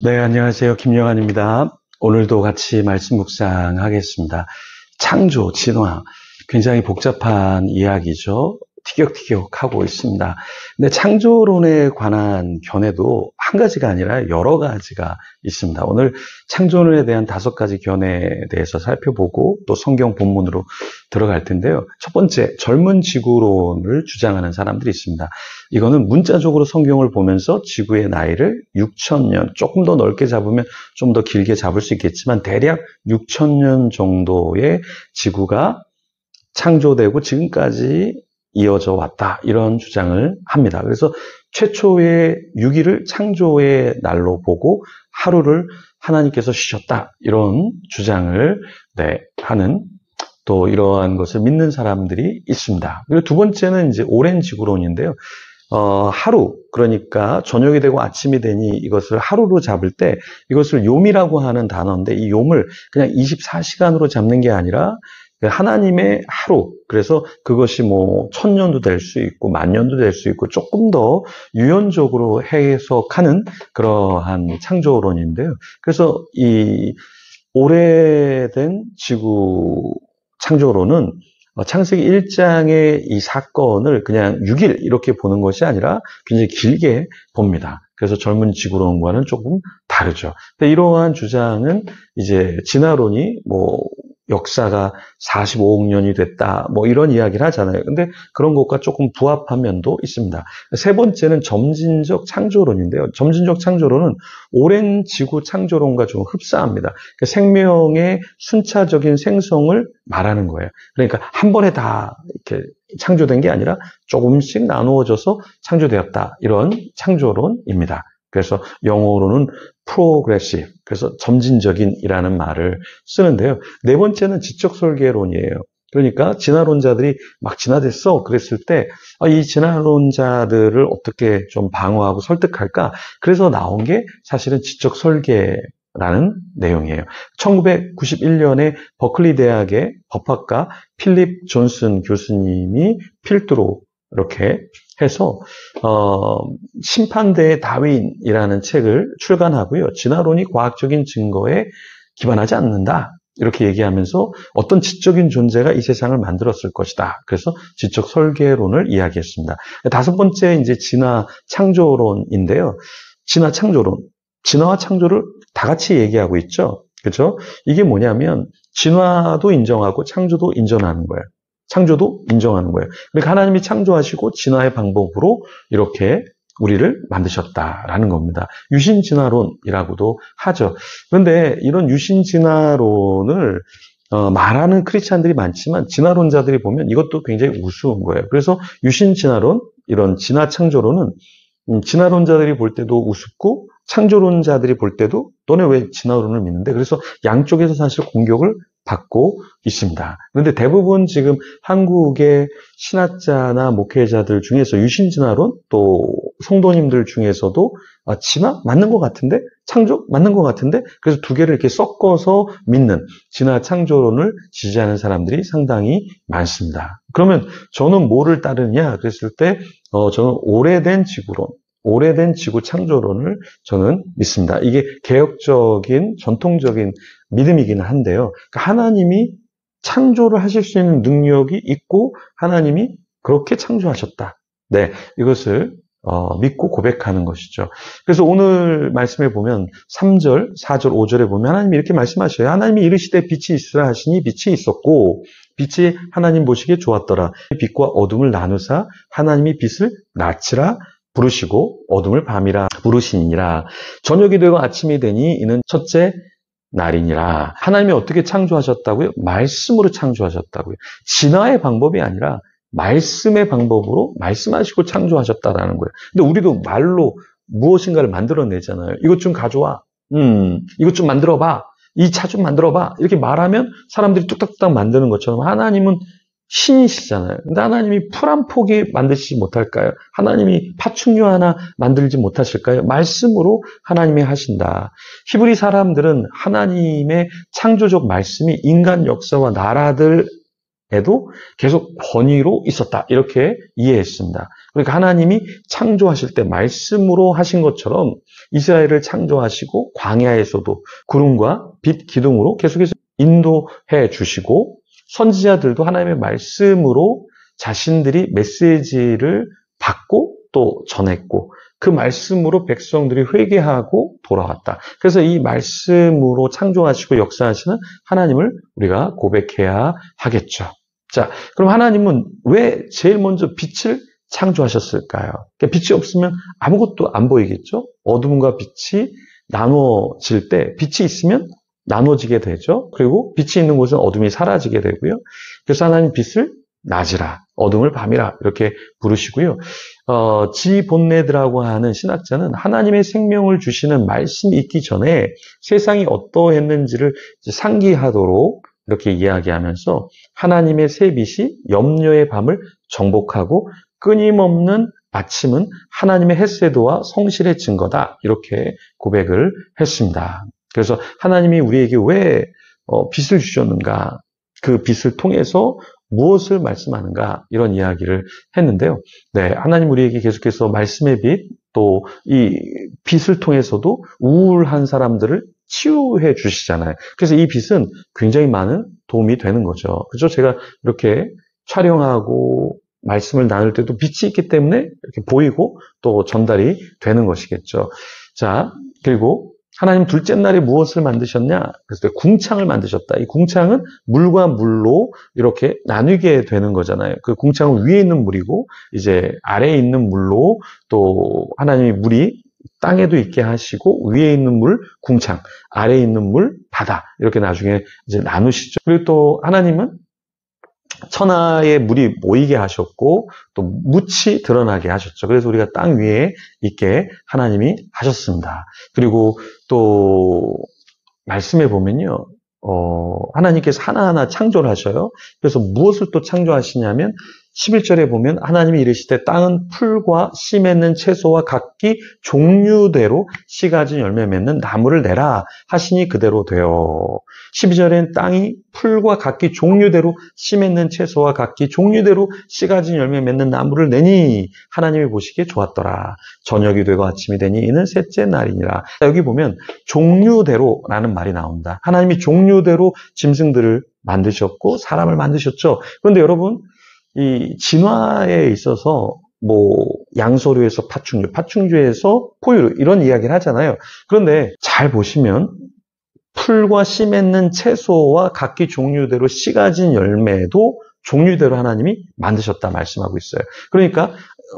네, 안녕하세요. 김영환입니다. 오늘도 같이 말씀 묵상하겠습니다. 창조, 진화, 굉장히 복잡한 이야기죠. 티격태격하고 있습니다. 근데 창조론에 관한 견해도 한 가지가 아니라 여러 가지가 있습니다. 오늘 창조론에 대한 5가지 견해에 대해서 살펴보고 또 성경 본문으로 들어갈 텐데요. 첫 번째, 젊은 지구론을 주장하는 사람들이 있습니다. 이거는 문자적으로 성경을 보면서 지구의 나이를 6,000년, 조금 더 넓게 잡으면 좀 더 길게 잡을 수 있겠지만 대략 6,000년 정도의 지구가 창조되고 지금까지 이어져 왔다. 이런 주장을 합니다. 그래서 최초의 6일을 창조의 날로 보고 하루를 하나님께서 쉬셨다. 이런 주장을 하는 또 이러한 것을 믿는 사람들이 있습니다. 그리고 두 번째는 이제 오랜 지구론인데요. 하루, 그러니까 저녁이 되고 아침이 되니 이것을 하루로 잡을 때 이것을 욤이라고 하는 단어인데 이 욤을 그냥 24시간으로 잡는 게 아니라 하나님의 하루, 그래서 그것이 뭐 1000년도 될 수 있고 10,000년도 될 수 있고 조금 더 유연적으로 해석하는 그러한 창조론인데요. 그래서 이 오래된 지구 창조론은 창세기 1장의 이 사건을 그냥 6일 이렇게 보는 것이 아니라 굉장히 길게 봅니다. 그래서 젊은 지구론과는 조금 다르죠. 근데 이러한 주장은 이제 진화론이 역사가 45억 년이 됐다, 이런 이야기를 하잖아요. 근데 그런 것과 조금 부합한 면도 있습니다. 세 번째는 점진적 창조론인데요. 점진적 창조론은 오랜 지구 창조론과 좀 흡사합니다. 그러니까 생명의 순차적인 생성을 말하는 거예요. 그러니까 한 번에 다 이렇게 창조된 게 아니라 조금씩 나누어져서 창조되었다. 이런 창조론입니다. 그래서 영어로는 progressive, 그래서 점진적인이라는 말을 쓰는데요. 네 번째는 지적 설계론이에요. 그러니까 진화론자들이 막 진화됐어 그랬을 때 이 진화론자들을 어떻게 좀 방어하고 설득할까? 그래서 나온 게 사실은 지적 설계라는 내용이에요. 1991년에 버클리 대학의 법학과 필립 존슨 교수님이 필두로 이렇게 해서 심판대의 다윈이라는 책을 출간하고요. 진화론이 과학적인 증거에 기반하지 않는다. 이렇게 얘기하면서 어떤 지적인 존재가 이 세상을 만들었을 것이다. 그래서 지적 설계론을 이야기했습니다. 5번째 이제 진화 창조론인데요. 진화 창조론. 진화와 창조를 다 같이 얘기하고 있죠. 그렇죠? 이게 뭐냐면 진화도 인정하고 창조도 인정하는 거예요. 창조도 인정하는 거예요. 그러니까 하나님이 창조하시고 진화의 방법으로 이렇게 우리를 만드셨다라는 겁니다. 유신진화론이라고도 하죠. 그런데 이런 유신진화론을 말하는 크리스찬들이 많지만 진화론자들이 보면 이것도 굉장히 우스운 거예요. 그래서 유신진화론, 이런 진화창조론은 진화론자들이 볼 때도 우습고 창조론자들이 볼 때도 너네 왜 진화론을 믿는데? 그래서 양쪽에서 사실 공격을 받고 있습니다. 그런데 대부분 지금 한국의 신학자나 목회자들 중에서 유신진화론 또 성도님들 중에서도 진화 맞는 것 같은데? 창조 맞는 것 같은데? 그래서 두 개를 이렇게 섞어서 믿는 진화 창조론을 지지하는 사람들이 상당히 많습니다. 그러면 저는 뭐를 따르냐? 그랬을 때 저는 오래된 지구론, 오래된 지구 창조론을 저는 믿습니다. 이게 개혁적인 전통적인 믿음이기는 한데요. 그러니까 하나님이 창조를 하실 수 있는 능력이 있고 하나님이 그렇게 창조하셨다. 네, 이것을 믿고 고백하는 것이죠. 그래서 오늘 말씀에 보면 3절, 4절, 5절에 보면 하나님이 이렇게 말씀하셔요. 하나님이 이르시되 빛이 있으라 하시니 빛이 있었고 빛이 하나님 보시기에 좋았더라. 빛과 어둠을 나누사 하나님이 빛을 낮이라 부르시고 어둠을 밤이라 부르시니라. 저녁이 되고 아침이 되니 이는 첫째 날이니라. 하나님이 어떻게 창조하셨다고요? 말씀으로 창조하셨다고요. 진화의 방법이 아니라 말씀의 방법으로 말씀하시고 창조하셨다라는 거예요. 근데 우리도 말로 무엇인가를 만들어내잖아요. 이것 좀 가져와. 이것 좀 만들어봐. 이 차 좀 만들어봐. 이렇게 말하면 사람들이 뚝딱뚝딱 만드는 것처럼 하나님은 신이시잖아요. 근데 하나님이 풀 한 포기 만드시지 못할까요? 하나님이 파충류 하나 만들지 못하실까요? 말씀으로 하나님이 하신다. 히브리 사람들은 하나님의 창조적 말씀이 인간 역사와 나라들 에도 계속 권위로 있었다. 이렇게 이해했습니다. 그러니까 하나님이 창조하실 때 말씀으로 하신 것처럼 이스라엘을 창조하시고 광야에서도 구름과 빛 기둥으로 계속해서 인도해 주시고 선지자들도 하나님의 말씀으로 자신들이 메시지를 받고 또 전했고 그 말씀으로 백성들이 회개하고 돌아왔다. 그래서 이 말씀으로 창조하시고 역사하시는 하나님을 우리가 고백해야 하겠죠. 자, 그럼 하나님은 왜 제일 먼저 빛을 창조하셨을까요? 그러니까 빛이 없으면 아무것도 안 보이겠죠? 어둠과 빛이 나눠질 때 빛이 있으면 나눠지게 되죠. 그리고 빛이 있는 곳은 어둠이 사라지게 되고요. 그래서 하나님 빛을 낮이라, 어둠을 밤이라 이렇게 부르시고요. 지본네드라고 하는 신학자는 하나님의 생명을 주시는 말씀이 있기 전에 세상이 어떠했는지를 상기하도록 이렇게 이야기하면서 하나님의 새 빛이 염려의 밤을 정복하고 끊임없는 아침은 하나님의 헷세도와 성실의 증거다. 이렇게 고백을 했습니다. 그래서 하나님이 우리에게 왜 빛을 주셨는가? 그 빛을 통해서 무엇을 말씀하는가? 이런 이야기를 했는데요. 네, 하나님 우리에게 계속해서 말씀의 빛, 또 이 빛을 통해서도 우울한 사람들을 치유해 주시잖아요. 그래서 이 빛은 굉장히 많은 도움이 되는 거죠. 그죠? 제가 이렇게 촬영하고 말씀을 나눌 때도 빛이 있기 때문에 이렇게 보이고 또 전달이 되는 것이겠죠. 자, 그리고 하나님 둘째 날에 무엇을 만드셨냐? 그래서 궁창을 만드셨다. 이 궁창은 물과 물로 이렇게 나뉘게 되는 거잖아요. 그 궁창은 위에 있는 물이고 이제 아래에 있는 물로 또 하나님이 물이 땅에도 있게 하시고 위에 있는 물 궁창, 아래에 있는 물 바다 이렇게 나중에 이제 나누시죠. 그리고 또 하나님은 천하에 물이 모이게 하셨고 또 묻이 드러나게 하셨죠. 그래서 우리가 땅 위에 있게 하나님이 하셨습니다. 그리고 또 말씀해 보면요. 하나님께서 하나하나 창조를 하셔요. 그래서 무엇을 또 창조하시냐면 11절에 보면 하나님이 이르시되 땅은 풀과 씨 맺는 채소와 각기 종류대로 씨 가진 열매 맺는 나무를 내라 하시니 그대로 되어 12절엔 땅이 풀과 각기 종류대로 씨 맺는 채소와 각기 종류대로 씨 가진 열매 맺는 나무를 내니 하나님이 보시기에 좋았더라. 저녁이 되고 아침이 되니 이는 셋째 날이니라. 여기 보면 종류대로라는 말이 나온다. 하나님이 종류대로 짐승들을 만드셨고 사람을 만드셨죠. 그런데 여러분 이 진화에 있어서 양서류에서 파충류, 파충류에서 포유류 이런 이야기를 하잖아요. 그런데 잘 보시면 풀과 씨 맺는 채소와 각기 종류대로 씨 가진 열매도 종류대로 하나님이 만드셨다 말씀하고 있어요. 그러니까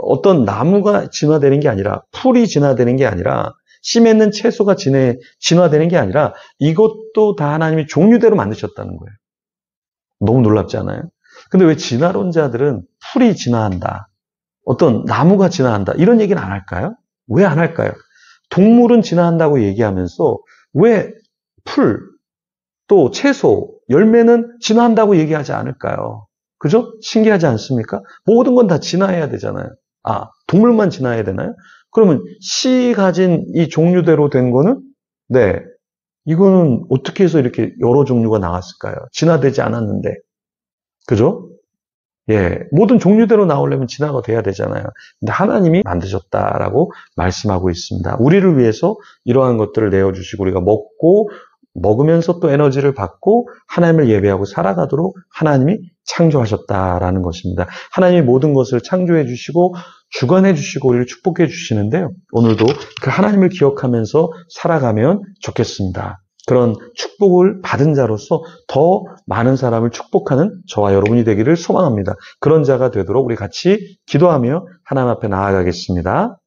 어떤 나무가 진화되는 게 아니라 풀이 진화되는 게 아니라 씨 맺는 채소가 진화되는 게 아니라 이것도 다 하나님이 종류대로 만드셨다는 거예요. 너무 놀랍지 않아요? 근데 왜 진화론자들은 풀이 진화한다, 어떤 나무가 진화한다 이런 얘기는 안 할까요? 왜 안 할까요? 동물은 진화한다고 얘기하면서 왜 풀, 또 채소, 열매는 진화한다고 얘기하지 않을까요? 그죠? 신기하지 않습니까? 모든 건 다 진화해야 되잖아요. 동물만 진화해야 되나요? 그러면 씨 가진 이 종류대로 된 거는 네, 이거는 어떻게 해서 이렇게 여러 종류가 나왔을까요? 진화되지 않았는데. 그죠? 예, 모든 종류대로 나오려면 진화가 돼야 되잖아요. 근데 하나님이 만드셨다라고 말씀하고 있습니다. 우리를 위해서 이러한 것들을 내어주시고 우리가 먹으면서 또 에너지를 받고 하나님을 예배하고 살아가도록 하나님이 창조하셨다라는 것입니다. 하나님이 모든 것을 창조해 주시고 주관해 주시고 우리를 축복해 주시는데요. 오늘도 그 하나님을 기억하면서 살아가면 좋겠습니다. 그런 축복을 받은 자로서 더 많은 사람을 축복하는 저와 여러분이 되기를 소망합니다. 그런 자가 되도록 우리 같이 기도하며 하나님 앞에 나아가겠습니다.